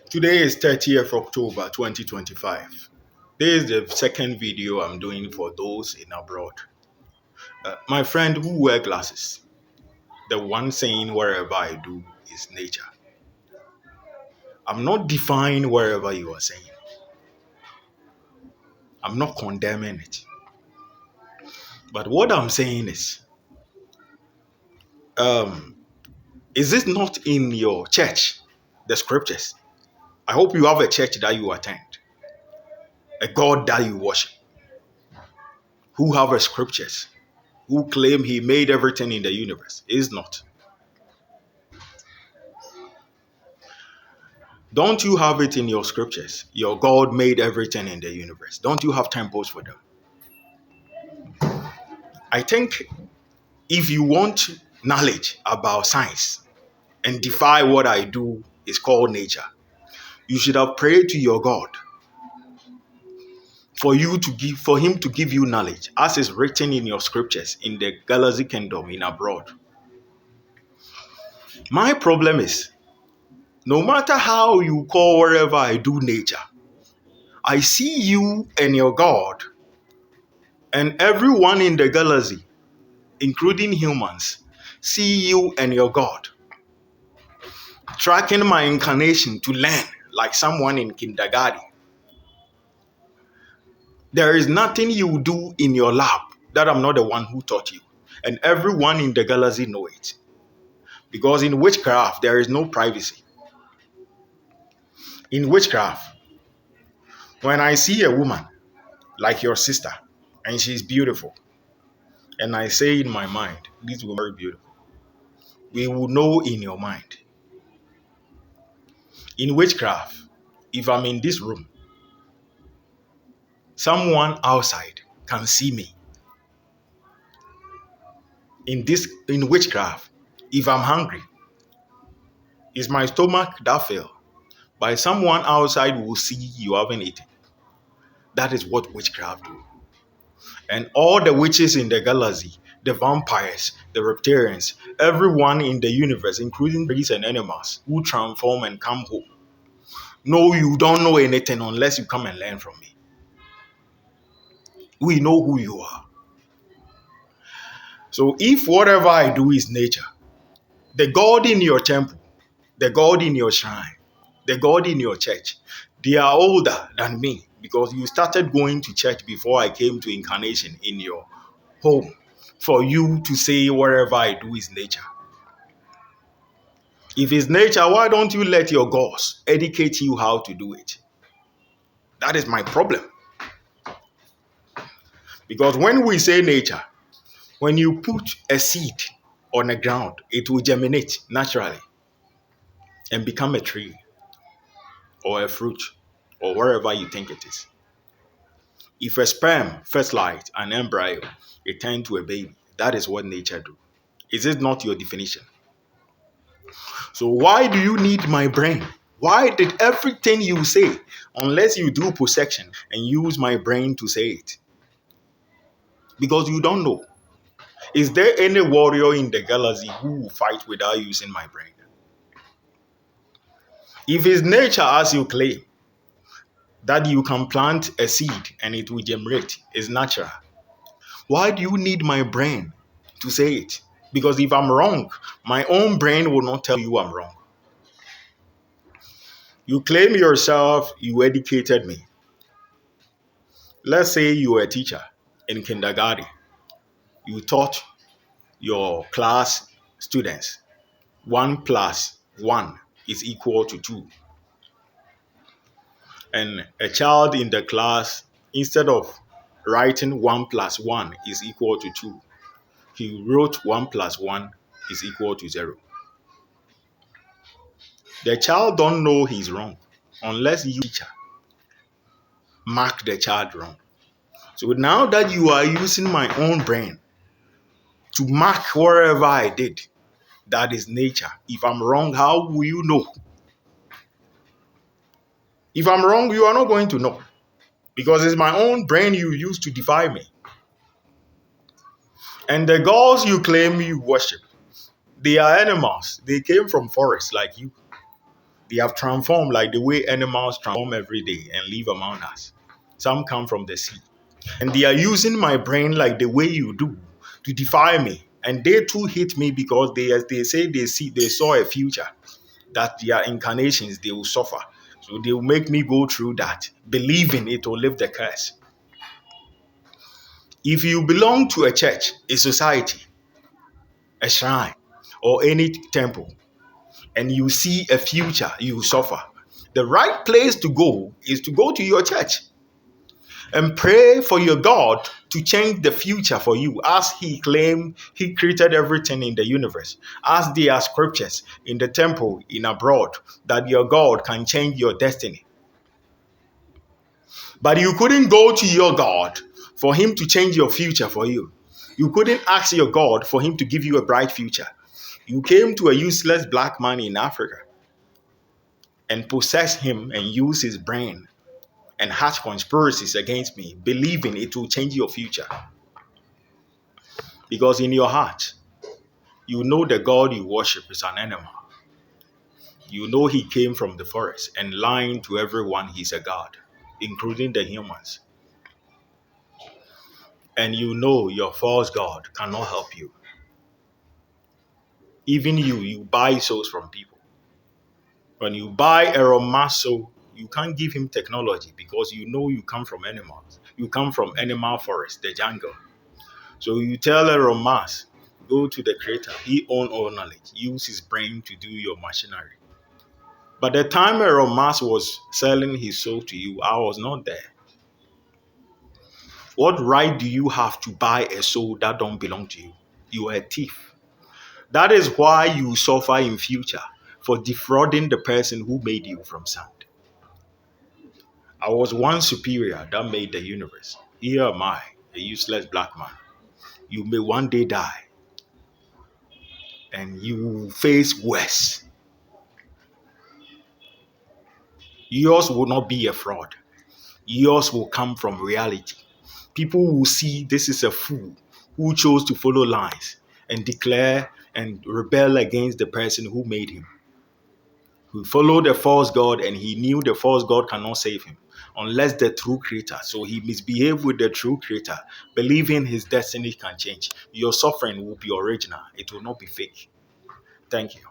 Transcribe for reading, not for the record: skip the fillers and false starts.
Today is 30th October 2025. This is the second video I'm doing for those in abroad. My friend who wear glasses, the one saying wherever I do is nature. I'm not defying wherever you are saying. I'm not condemning it. But what I'm saying um, is it not in your church, the scriptures? I hope you have a church that you attend, a God that you worship, who have a scriptures, who claim he made everything in the universe. Is not. Don't you have it in your scriptures? Your God made everything in the universe. Don't you have temples for them? I think if you want knowledge about science and defy what I do is called nature, you should have prayed to your God for him to give you knowledge, as is written in your scriptures in the Galaxy Kingdom in abroad. My problem is, no matter how you call wherever I do nature, I see you and your God and everyone in the galaxy, including humans, see you and your God, tracking my incarnation to learn like someone in kindergarten. There is nothing you do in your lab that I'm not the one who taught you. And everyone in the galaxy know it. Because in witchcraft, there is no privacy. In witchcraft, when I see a woman like your sister, and she's beautiful, and I say in my mind, this woman is very beautiful, we will know in your mind. In witchcraft, if I'm in this room, someone outside can see me. In witchcraft, if I'm hungry, is my stomach that filled? By someone outside will see you haven't eaten. That is what witchcraft do. And all the witches in the galaxy, the vampires, the reptilians, everyone in the universe, including trees and animals who transform and come home. No, you don't know anything unless you come and learn from me. We know who you are. So if whatever I do is nature, the God in your temple, the God in your shrine, the God in your church, they are older than me because you started going to church before I came to incarnation in your home for you to say whatever I do is nature. If it's nature, why don't you let your gods educate you how to do it? That is my problem. Because when we say nature, when you put a seed on the ground, it will germinate naturally and become a tree or a fruit or wherever you think it is. If a sperm fertilized an embryo, it turns to a baby. That is what nature do. Is it not your definition? So why do you need my brain? Why did everything you say, unless you do possession and use my brain to say it? Because you don't know. Is there any warrior in the galaxy who will fight without using my brain? If it's nature as you claim, that you can plant a seed and it will germinate, is natural. Why do you need my brain to say it? Because if I'm wrong, my own brain will not tell you I'm wrong. You claim yourself, you educated me. Let's say you were a teacher in kindergarten. You taught your class students 1 plus 1 is equal to 2. And a child in the class, instead of writing 1 plus 1 is equal to 2, he wrote 1 plus 1 is equal to 0. The child don't know he's wrong unless you, teacher, mark the child wrong. So now that you are using my own brain to mark wherever I did, that is nature. If I'm wrong, how will you know? If I'm wrong, you are not going to know. Because it's my own brain you use to defy me. And the gods you claim you worship, they are animals. They came from forests like you. They have transformed like the way animals transform every day and live among us. Some come from the sea. And they are using my brain like the way you do to defy me. And they too hate me because they say they saw a future that their incarnations they will suffer. So they will make me go through that, believing it will lift the curse. If you belong to a church, a society, a shrine, or any temple, and you see a future, you suffer. The right place to go is to go to your church and pray for your God to change the future for you, as He claimed He created everything in the universe. As there are scriptures in the temple in abroad that your God can change your destiny. But you couldn't go to your God for Him to change your future for you. You couldn't ask your God for Him to give you a bright future. You came to a useless black man in Africa and possessed him and used his brain and hatch conspiracies against me, believing it will change your future. Because in your heart, you know the God you worship is an animal. You know he came from the forest and lying to everyone he's a God, including the humans. And you know your false God cannot help you. Even you buy souls from people. When you buy a Romaso, you can't give him technology because you know you come from animals. You come from animal forest, the jungle. So you tell Elon Musk, go to the creator. He owns all knowledge. Use his brain to do your machinery. But the time Elon Musk was selling his soul to you, I was not there. What right do you have to buy a soul that don't belong to you? You are a thief. That is why you suffer in future for defrauding the person who made you from sand. I was one superior that made the universe. Here am I, a useless black man. You may one day die and you face worse. Yours will not be a fraud. Yours will come from reality. People will see this is a fool who chose to follow lies and declare and rebel against the person who made him. Who followed a false God and he knew the false God cannot save him unless the true creator. So he misbehaved with the true creator, believing his destiny can change. Your suffering will be original. It will not be fake. Thank you.